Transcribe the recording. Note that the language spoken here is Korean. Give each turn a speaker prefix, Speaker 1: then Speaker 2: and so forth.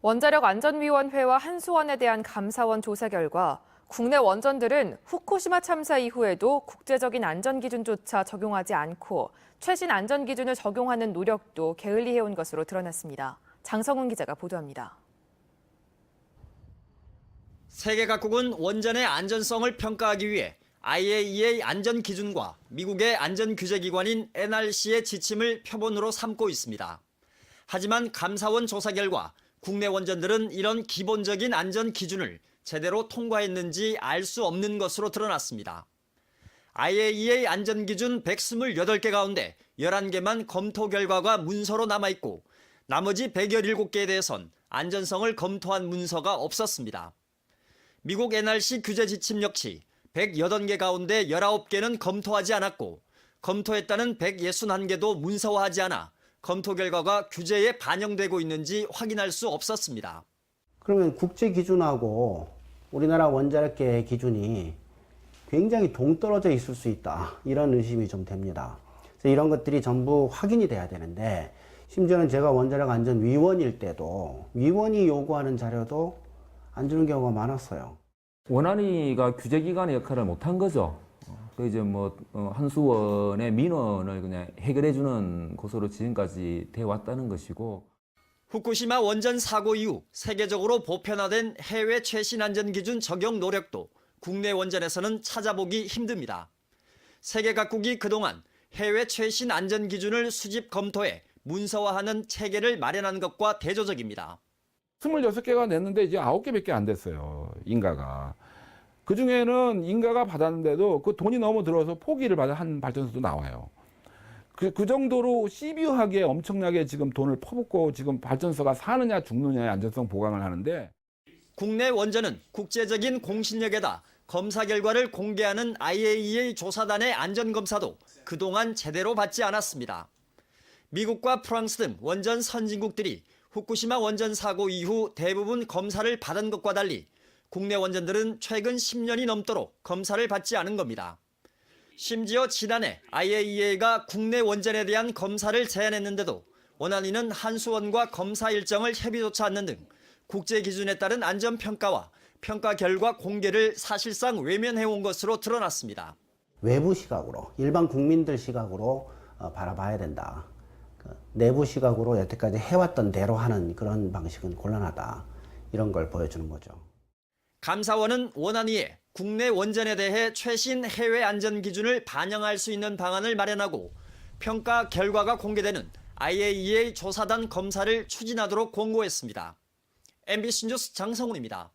Speaker 1: 원자력안전위원회와 한수원에 대한 감사원 조사 결과 국내 원전들은 후쿠시마 참사 이후에도 국제적인 안전기준조차 적용하지 않고 최신 안전기준을 적용하는 노력도 게을리해온 것으로 드러났습니다. 장성훈 기자가 보도합니다.
Speaker 2: 세계 각국은 원전의 안전성을 평가하기 위해 IAEA 안전기준과 미국의 안전규제기관인 NRC의 지침을 표본으로 삼고 있습니다. 하지만 감사원 조사 결과 국내 원전들은 이런 기본적인 안전 기준을 제대로 통과했는지 알 수 없는 것으로 드러났습니다. IAEA 안전기준 128개 가운데 11개만 검토 결과가 문서로 남아있고 나머지 117개에 대해선 안전성을 검토한 문서가 없었습니다. 미국 NRC 규제 지침 역시 108개 가운데 19개는 검토하지 않았고 검토했다는 161개도 문서화하지 않아 검토 결과가 규제에 반영되고 있는지 확인할 수 없었습니다.
Speaker 3: 그러면 국제 기준하고 우리나라 원자력계 기준이 굉장히 동떨어져 있을 수 있다. 이런 의심이 좀 됩니다. 그래서 이런 것들이 전부 확인이 돼야 되는데 심지어는 제가 원자력안전위원일 때도 위원이 요구하는 자료도 안 주는 경우가 많았어요.
Speaker 4: 원안위가 규제기관의 역할을 못한 거죠. 이제 한수원의 민원을 그냥 해결해주는 곳으로 지금까지 돼 왔다는 것이고.
Speaker 2: 후쿠시마 원전 사고 이후 세계적으로 보편화된 해외 최신 안전기준 적용 노력도 국내 원전에서는 찾아보기 힘듭니다. 세계 각국이 그동안 해외 최신 안전기준을 수집 검토해 문서화하는 체계를 마련한 것과 대조적입니다.
Speaker 5: 26개가 냈는데 이제 9개밖에 안 됐어요, 인가가. 그중에는 인가가 받았는데도 그 돈이 너무 들어서 포기를 받은 한 발전소도 나와요. 그 정도로 시비하게 엄청나게 지금 돈을 퍼붓고 지금 발전소가 사느냐 죽느냐의 안전성 보강을 하는데
Speaker 2: 국내 원전은 국제적인 공신력에다 검사 결과를 공개하는 IAEA 조사단의 안전검사도 그동안 제대로 받지 않았습니다. 미국과 프랑스 등 원전 선진국들이 후쿠시마 원전 사고 이후 대부분 검사를 받은 것과 달리 국내 원전들은 최근 10년이 넘도록 검사를 받지 않은 겁니다. 심지어 지난해 IAEA가 국내 원전에 대한 검사를 제안했는데도 원안위는 한수원과 검사 일정을 협의조차 않는 등 국제 기준에 따른 안전평가와 평가 결과 공개를 사실상 외면해온 것으로 드러났습니다.
Speaker 3: 외부 시각으로, 일반 국민들 시각으로 바라봐야 된다. 내부 시각으로 여태까지 해왔던 대로 하는 그런 방식은 곤란하다. 이런 걸 보여주는 거죠.
Speaker 2: 감사원은 원안위에 국내 원전에 대해 최신 해외 안전 기준을 반영할 수 있는 방안을 마련하고 평가 결과가 공개되는 IAEA 조사단 검사를 추진하도록 권고했습니다. MBC 뉴스 장성훈입니다.